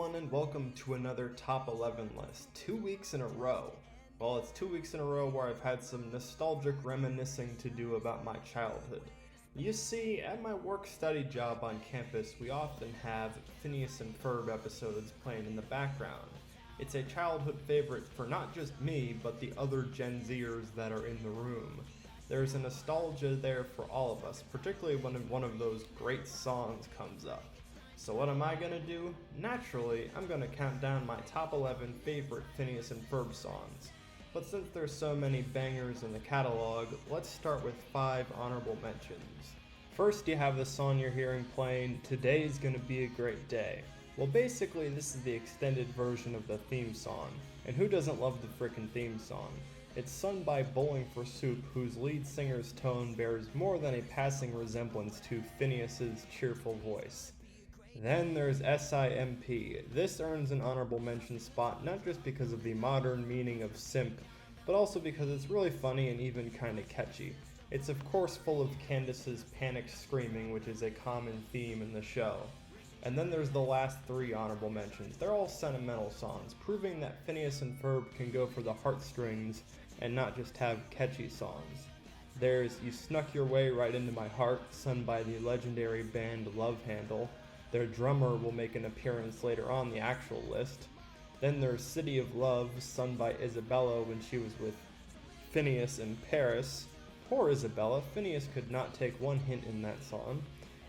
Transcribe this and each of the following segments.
everyone, and welcome to another Top 11 list. 2 weeks in a row. Well, it's 2 weeks in a row where I've had some nostalgic reminiscing to do about my childhood. You see, at my work-study job on campus, we often have Phineas and Ferb episodes playing in the background. It's a childhood favorite for not just me, but the other Gen Zers that are in the room. There's a nostalgia there for all of us, particularly when one of those great songs comes up. So what am I gonna do? Naturally, I'm gonna count down my top 11 favorite Phineas and Ferb songs. But since there's so many bangers in the catalog, let's start with 5 honorable mentions. First, you have the song you're hearing playing, Today's Gonna Be a Great Day. Well, basically, this is the extended version of the theme song, and who doesn't love the frickin' theme song? It's sung by Bowling for Soup, whose lead singer's tone bears more than a passing resemblance to Phineas's cheerful voice. Then there's SIMP. This earns an honorable mention spot not just because of the modern meaning of simp, but also because it's really funny and even kinda catchy. It's of course full of Candace's panicked screaming, which is a common theme in the show. And then there's the last 3 honorable mentions. They're all sentimental songs, proving that Phineas and Ferb can go for the heartstrings and not just have catchy songs. There's You Snuck Your Way Right Into My Heart, sung by the legendary band Love Handle. Their drummer will make an appearance later on the actual list. Then there's City of Love, sung by Isabella when she was with Phineas in Paris. Poor Isabella, Phineas could not take one hint in that song.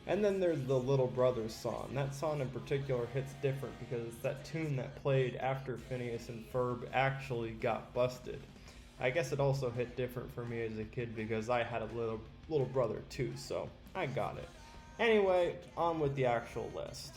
And then there's the Little Brothers song. That song in particular hits different because it's that tune that played after Phineas and Ferb actually got busted. I guess it also hit different for me as a kid because I had a little brother too, so I got it. Anyway, on with the actual list.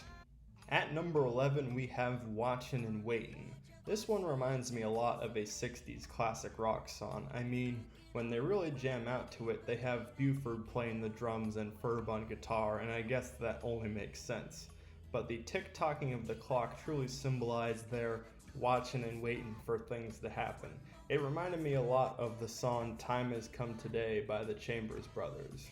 At number 11, we have Watchin' and Waitin'. This one reminds me a lot of a 60s classic rock song. I mean, when they really jam out to it, they have Buford playing the drums and Ferb on guitar, and I guess that only makes sense. But the tick-tocking of the clock truly symbolized their watching and waiting for things to happen. It reminded me a lot of the song Time Has Come Today by the Chambers Brothers.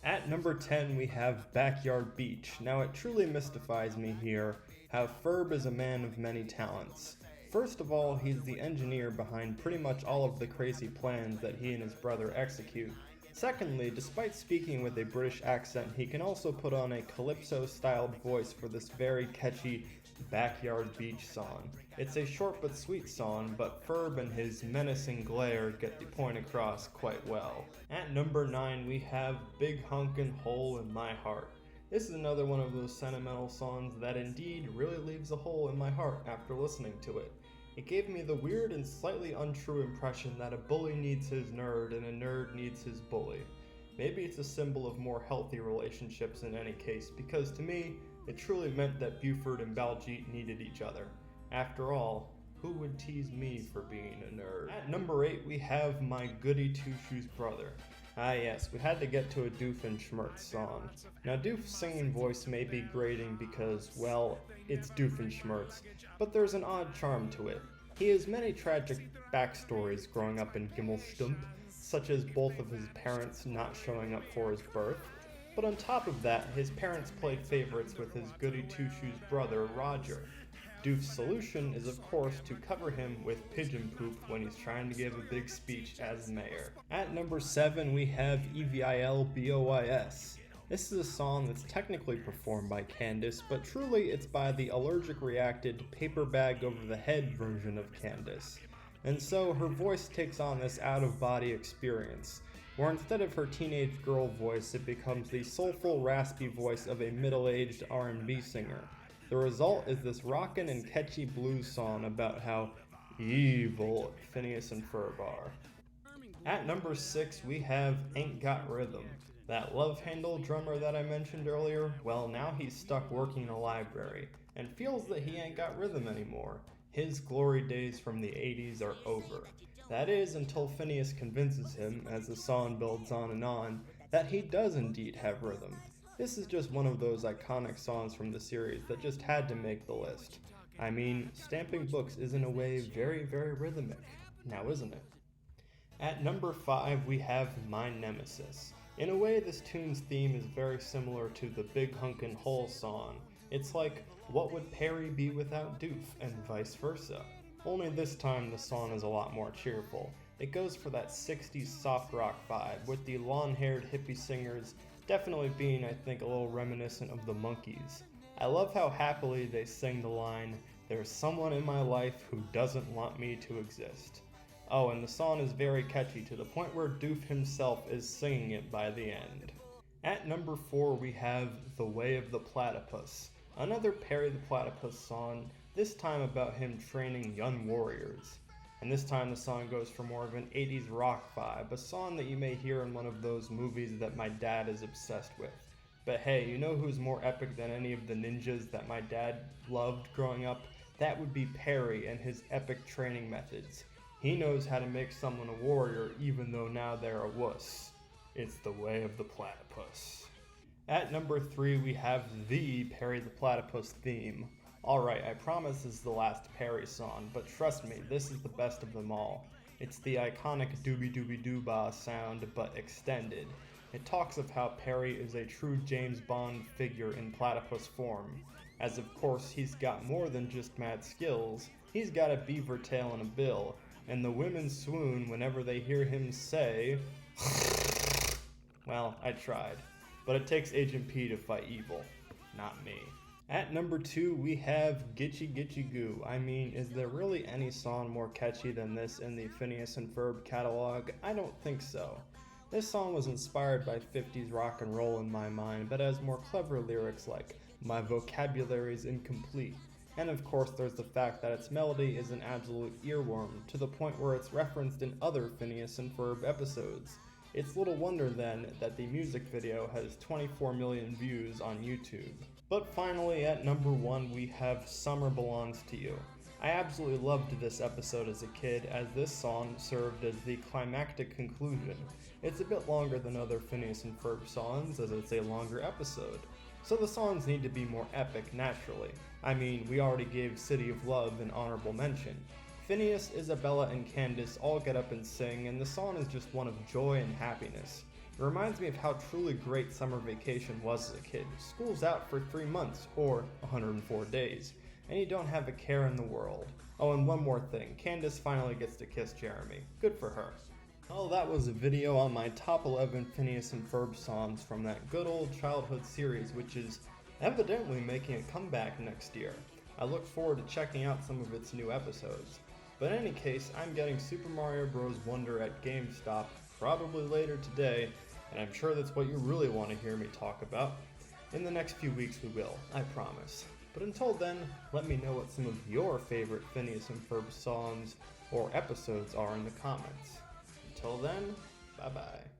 At number 10, we have Backyard Beach. Now, it truly mystifies me here how Ferb is a man of many talents. First of all, he's the engineer behind pretty much all of the crazy plans that he and his brother execute. Secondly, despite speaking with a British accent, he can also put on a calypso-styled voice for this very catchy Backyard Beach song. It's a short but sweet song, but Ferb and his menacing glare get the point across quite well. At number 9, we have Big Hunkin' Hole in My Heart. This is another one of those sentimental songs that indeed really leaves a hole in my heart after listening to it. It gave me the weird and slightly untrue impression that a bully needs his nerd and a nerd needs his bully. Maybe it's a symbol of more healthy relationships in any case, because to me, it truly meant that Buford and Baljeet needed each other. After all, who would tease me for being a nerd? At number 8, we have My Goody Two-Shoes Brother. Ah yes, we had to get to a Doofenshmirtz song. Now Doof's singing voice may be grating because, well, it's Doofenshmirtz, but there's an odd charm to it. He has many tragic backstories growing up in Gimmelstump, such as both of his parents not showing up for his birth. But on top of that, his parents played favorites with his goody two-shoes brother, Roger. Doof's solution is of course to cover him with pigeon poop when he's trying to give a big speech as mayor. At number 7, we have EVILBOYS. This is a song that's technically performed by Candace, but truly it's by the allergic-reacted paper bag over the head version of Candace. And so her voice takes on this out-of-body experience, where instead of her teenage girl voice, it becomes the soulful, raspy voice of a middle-aged R&B singer. The result is this rockin' and catchy blues song about how evil Phineas and Ferb are. At number 6, we have Ain't Got Rhythm. That Love Handle drummer that I mentioned earlier, well, now he's stuck working in a library, and feels that he ain't got rhythm anymore. His glory days from the 80s are over. That is, until Phineas convinces him, as the song builds on, that he does indeed have rhythm. This is just one of those iconic songs from the series that just had to make the list. I mean, stamping books is in a way very, very rhythmic, now isn't it? At number 5, we have My Nemesis. In a way, this tune's theme is very similar to the Big Hunkin' Hole song. It's like What would Perry be without Doof, and vice versa? Only this time the song is a lot more cheerful. It goes for that 60s soft rock vibe, with the long-haired hippie singers definitely being, I think, a little reminiscent of the Monkees. I love how happily they sing the line, "There's someone in my life who doesn't want me to exist." Oh, and the song is very catchy to the point where Doof himself is singing it by the end. At number 4 we have The Way of the Platypus, another Perry the Platypus song, this time about him training young warriors. And this time the song goes for more of an 80s rock vibe, a song that you may hear in one of those movies that my dad is obsessed with. But hey, you know who's more epic than any of the ninjas that my dad loved growing up? That would be Perry and his epic training methods. He knows how to make someone a warrior even though now they're a wuss. It's The Way of the Platypus. At number 3 we have the Perry the Platypus theme. Alright, I promise this is the last Perry song, but trust me, this is the best of them all. It's the iconic doobie doobie doo-bah sound, but extended. It talks of how Perry is a true James Bond figure in platypus form, as of course he's got more than just mad skills, he's got a beaver tail and a bill, and the women swoon whenever they hear him say, well, I tried, but it takes Agent P to fight evil, not me. At number 2 we have Gitchy Gitchy Goo. I mean, is there really any song more catchy than this in the Phineas and Ferb catalog? I don't think so. This song was inspired by 50s rock and roll in my mind, but has more clever lyrics like, "My vocabulary's incomplete." And of course there's the fact that its melody is an absolute earworm, to the point where it's referenced in other Phineas and Ferb episodes. It's little wonder then that the music video has 24 million views on YouTube. But finally, at number 1 we have Summer Belongs to You. I absolutely loved this episode as a kid, as this song served as the climactic conclusion. It's a bit longer than other Phineas and Ferb songs, as it's a longer episode. So the songs need to be more epic naturally. I mean, we already gave City of Love an honorable mention. Phineas, Isabella, and Candace all get up and sing, and the song is just one of joy and happiness. It reminds me of how truly great summer vacation was as a kid. School's out for 3 months, or 104 days, and you don't have a care in the world. Oh, and one more thing, Candace finally gets to kiss Jeremy. Good for her. Well, that was a video on my top 11 Phineas and Ferb songs from that good old childhood series, which is evidently making a comeback next year. I look forward to checking out some of its new episodes. But in any case, I'm getting Super Mario Bros. Wonder at GameStop probably later today, and I'm sure that's what you really want to hear me talk about. In the next few weeks we will, I promise. But until then, let me know what some of your favorite Phineas and Ferb songs or episodes are in the comments. Until then, bye bye.